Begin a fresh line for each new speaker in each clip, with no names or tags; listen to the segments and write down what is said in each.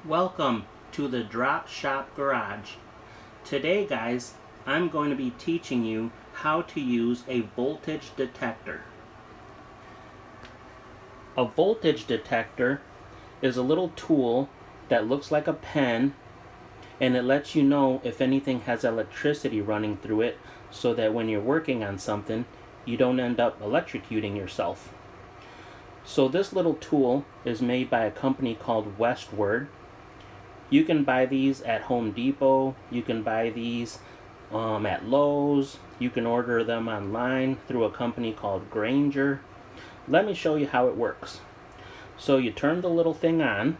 Welcome to the Drop Shop Garage. Today, guys, I'm going to be teaching you how to use a voltage detector. A voltage detector is a little tool that looks like a pen, and it lets you know if anything has electricity running through it so that when you're working on something, you don't end up electrocuting yourself. So this little tool is made by a company called Westward. You can buy these at Home Depot. You can buy these at Lowe's. You can order them online through a company called Granger. Let me show you how it works. So you turn the little thing on,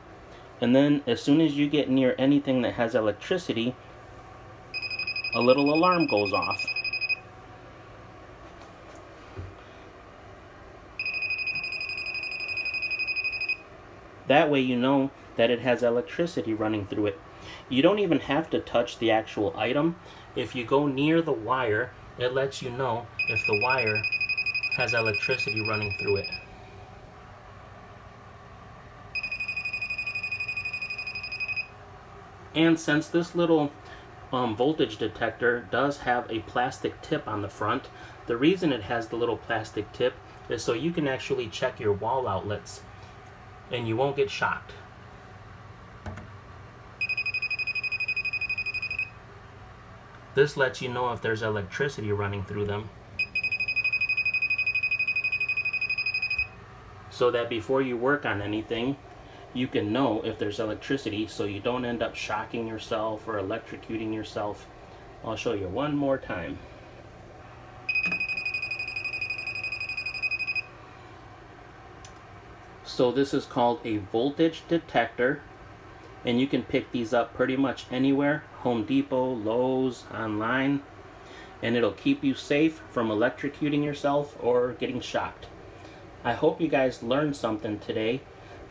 and then as soon as you get near anything that has electricity, a little alarm goes off. That way you know that it has electricity running through it. You don't even have to touch the actual item. If you go near the wire, it lets you know if the wire has electricity running through it. And since this little voltage detector does have a plastic tip on the front, the reason it has the little plastic tip is so you can actually check your wall outlets and you won't get shocked. This lets you know if there's electricity running through them, so that before you work on anything, you can know if there's electricity so you don't end up shocking yourself or electrocuting yourself. I'll show you one more time. So this is called a voltage detector, and you can pick these up pretty much anywhere, Home Depot, Lowe's, online, and it'll keep you safe from electrocuting yourself or getting shocked. I hope you guys learned something today.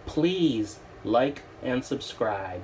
Please like and subscribe.